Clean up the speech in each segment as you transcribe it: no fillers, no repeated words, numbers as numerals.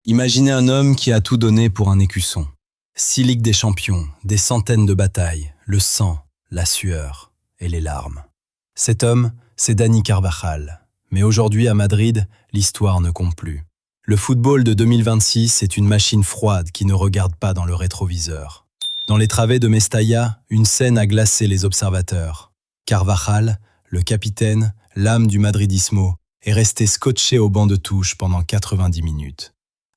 Imaginez un homme qui a tout donné pour un écusson. 6 Ligues des Champions, des centaines de batailles, le sang, la sueur et les larmes. Cet homme, c'est Dani Carvajal. Mais aujourd'hui, à Madrid, l'histoire ne compte plus. Le football de 2026 est une machine froide qui ne regarde pas dans le rétroviseur. Dans les travées de Mestalla, une scène a glacé les observateurs. Carvajal, le capitaine, l'âme du madridismo, est resté scotché au banc de touche pendant 90 minutes.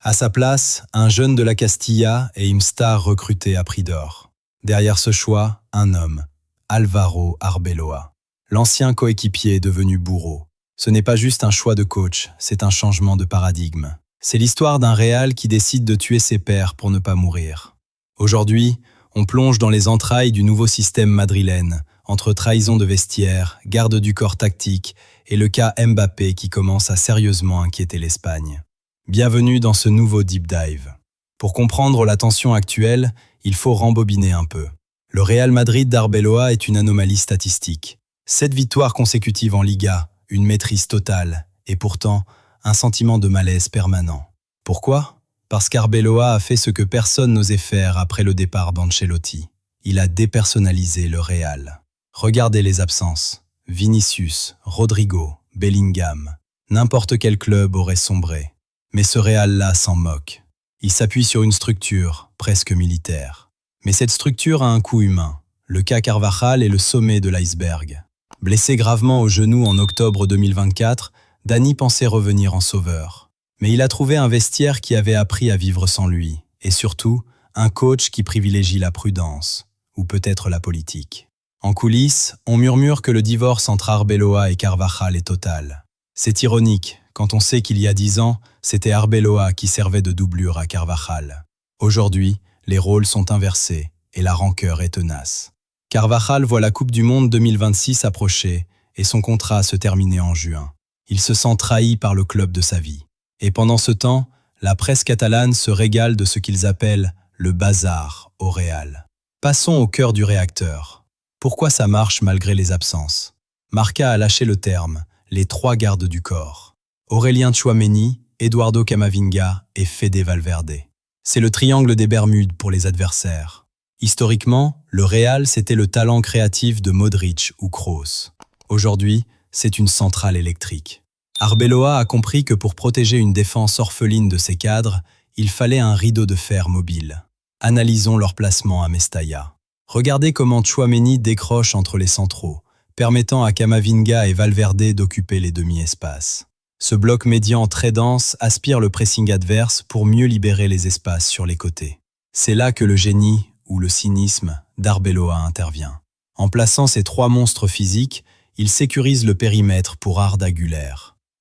À sa place, un jeune de la Castilla et une star recrutée à prix d'or. Derrière ce choix, un homme, Álvaro Arbeloa. L'ancien coéquipier est devenu bourreau. Ce n'est pas juste un choix de coach, c'est un changement de paradigme. C'est l'histoire d'un Real qui décide de tuer ses pairs pour ne pas mourir. Aujourd'hui, on plonge dans les entrailles du nouveau système madrilène, entre trahison de vestiaire, garde du corps tactique et le cas Mbappé qui commence à sérieusement inquiéter l'Espagne. Bienvenue dans ce nouveau Deep Dive. Pour comprendre la tension actuelle, il faut rembobiner un peu. Le Real Madrid d'Arbeloa est une anomalie statistique. 7 victoires consécutives en Liga, une maîtrise totale, et pourtant un sentiment de malaise permanent. Pourquoi ? Parce qu'Arbeloa a fait ce que personne n'osait faire après le départ d'Ancelotti. Il a dépersonnalisé le Real. Regardez les absences. Vinicius, Rodrigo, Bellingham. N'importe quel club aurait sombré. Mais ce Real-là s'en moque. Il s'appuie sur une structure, presque militaire. Mais cette structure a un coût humain. Le cas Carvajal est le sommet de l'iceberg. Blessé gravement au genou en octobre 2024, Dani pensait revenir en sauveur. Mais il a trouvé un vestiaire qui avait appris à vivre sans lui. Et surtout, un coach qui privilégie la prudence. Ou peut-être la politique. En coulisses, on murmure que le divorce entre Arbeloa et Carvajal est total. C'est ironique, quand on sait qu'il y a 10 ans, c'était Arbeloa qui servait de doublure à Carvajal. Aujourd'hui, les rôles sont inversés et la rancœur est tenace. Carvajal voit la Coupe du Monde 2026 approcher et son contrat se terminer en juin. Il se sent trahi par le club de sa vie. Et pendant ce temps, la presse catalane se régale de ce qu'ils appellent le bazar au Real. Passons au cœur du réacteur. Pourquoi ça marche malgré les absences ? Marca a lâché le terme, les 3 gardes du corps. Aurélien Tchouaméni, Eduardo Camavinga et Fede Valverde. C'est le triangle des Bermudes pour les adversaires. Historiquement, le Real, c'était le talent créatif de Modric ou Kroos. Aujourd'hui, c'est une centrale électrique. Arbeloa a compris que pour protéger une défense orpheline de ses cadres, il fallait un rideau de fer mobile. Analysons leur placement à Mestalla. Regardez comment Tchouaméni décroche entre les centraux, permettant à Camavinga et Valverde d'occuper les demi-espaces. Ce bloc médian très dense aspire le pressing adverse pour mieux libérer les espaces sur les côtés. C'est là que le génie, ou le cynisme, d'Arbeloa intervient. En plaçant ces 3 monstres physiques, il sécurise le périmètre pour Arda Güler.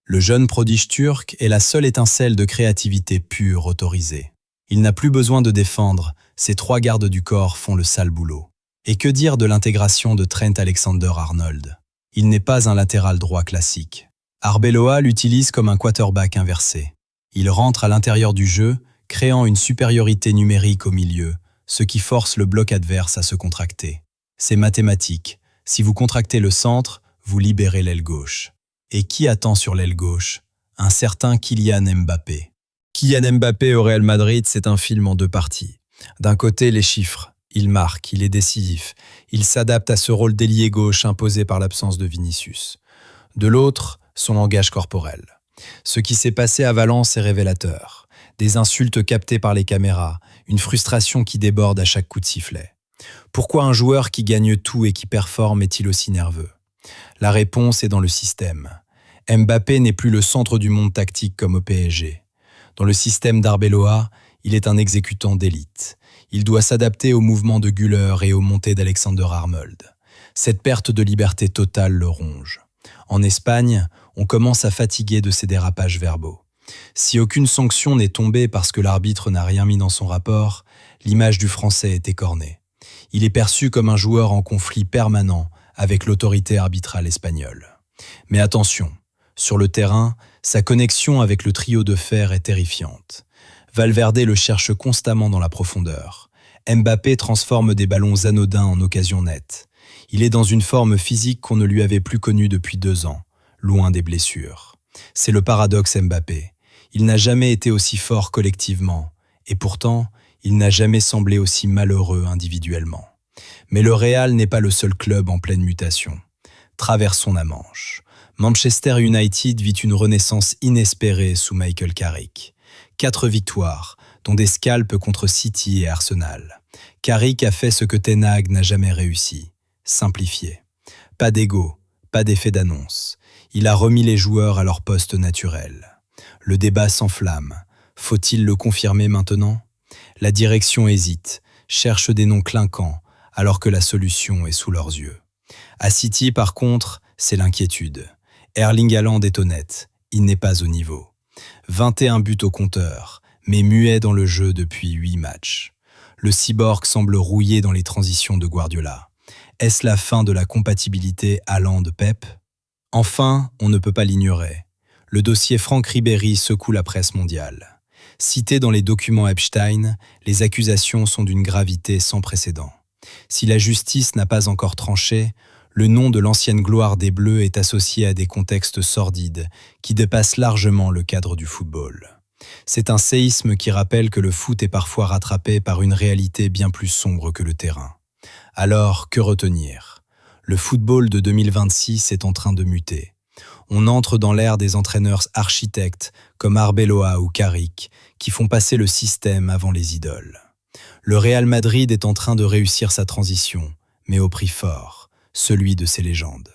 Le jeune prodige turc est la seule étincelle de créativité pure autorisée. Il n'a plus besoin de défendre, ces 3 gardes du corps font le sale boulot. Et que dire de l'intégration de Trent Alexander-Arnold ? Il n'est pas un latéral droit classique. Arbeloa l'utilise comme un quarterback inversé. Il rentre à l'intérieur du jeu, créant une supériorité numérique au milieu, ce qui force le bloc adverse à se contracter. C'est mathématique. Si vous contractez le centre, vous libérez l'aile gauche. Et qui attend sur l'aile gauche ? Un certain Kylian Mbappé. Kylian Mbappé au Real Madrid, c'est un film en 2 parties. D'un côté, les chiffres. Il marque, il est décisif. Il s'adapte à ce rôle d'ailier gauche imposé par l'absence de Vinicius. De l'autre, son langage corporel. Ce qui s'est passé à Valence est révélateur. Des insultes captées par les caméras, une frustration qui déborde à chaque coup de sifflet. Pourquoi un joueur qui gagne tout et qui performe est-il aussi nerveux ? La réponse est dans le système. Mbappé n'est plus le centre du monde tactique comme au PSG. Dans le système d'Arbeloa, il est un exécutant d'élite. Il doit s'adapter aux mouvements de Güler et aux montées d'Alexander-Arnold. Cette perte de liberté totale le ronge. En Espagne, on commence à fatiguer de ces dérapages verbaux. Si aucune sanction n'est tombée parce que l'arbitre n'a rien mis dans son rapport, l'image du Français est écornée. Il est perçu comme un joueur en conflit permanent avec l'autorité arbitrale espagnole. Mais attention, sur le terrain, sa connexion avec le trio de fer est terrifiante. Valverde le cherche constamment dans la profondeur. Mbappé transforme des ballons anodins en occasions nettes. Il est dans une forme physique qu'on ne lui avait plus connue depuis 2 ans, loin des blessures. C'est le paradoxe Mbappé. Il n'a jamais été aussi fort collectivement, et pourtant, il n'a jamais semblé aussi malheureux individuellement. Mais le Real n'est pas le seul club en pleine mutation. Traversons la Manche. Manchester United vit une renaissance inespérée sous Michael Carrick. 4 victoires, dont des scalps contre City et Arsenal. Carrick a fait ce que Ten Hag n'a jamais réussi, simplifier. Pas d'ego, pas d'effet d'annonce. Il a remis les joueurs à leur poste naturel. Le débat s'enflamme. Faut-il le confirmer maintenant? La direction hésite, cherche des noms clinquants, alors que la solution est sous leurs yeux. À City, par contre, c'est l'inquiétude. Erling Haaland est honnête, il n'est pas au niveau. 21 buts au compteur, mais muet dans le jeu depuis 8 matchs. Le cyborg semble rouillé dans les transitions de Guardiola. Est-ce la fin de la compatibilité Haaland-Pep? Enfin, on ne peut pas l'ignorer. Le dossier Franck Ribéry secoue la presse mondiale. Cité dans les documents Epstein, les accusations sont d'une gravité sans précédent. Si la justice n'a pas encore tranché, le nom de l'ancienne gloire des Bleus est associé à des contextes sordides qui dépassent largement le cadre du football. C'est un séisme qui rappelle que le foot est parfois rattrapé par une réalité bien plus sombre que le terrain. Alors, que retenir? Le football de 2026 est en train de muter. On entre dans l'ère des entraîneurs architectes comme Arbeloa ou Carrick qui font passer le système avant les idoles. Le Real Madrid est en train de réussir sa transition, mais au prix fort, celui de ses légendes.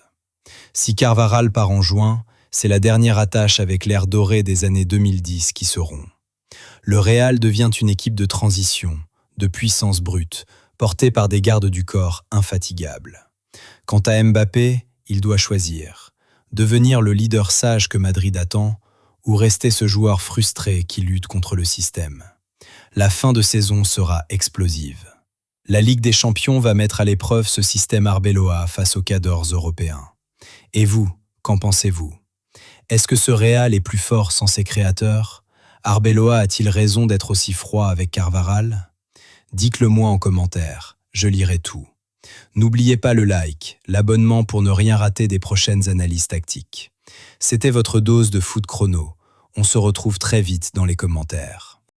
Si Carvajal part en juin, c'est la dernière attache avec l'ère dorée des années 2010 qui se rompt. Le Real devient une équipe de transition, de puissance brute, portée par des gardes du corps infatigables. Quant à Mbappé, il doit choisir. Devenir le leader sage que Madrid attend, ou rester ce joueur frustré qui lutte contre le système. La fin de saison sera explosive. La Ligue des Champions va mettre à l'épreuve ce système Arbeloa face aux cadors européens. Et vous, qu'en pensez-vous? Est-ce que ce Real est plus fort sans ses créateurs? Arbeloa a-t-il raison d'être aussi froid avec Carvajal? Dites-le moi en commentaire, je lirai tout. N'oubliez pas le like, l'abonnement pour ne rien rater des prochaines analyses tactiques. C'était votre dose de foot chrono. On se retrouve très vite dans les commentaires.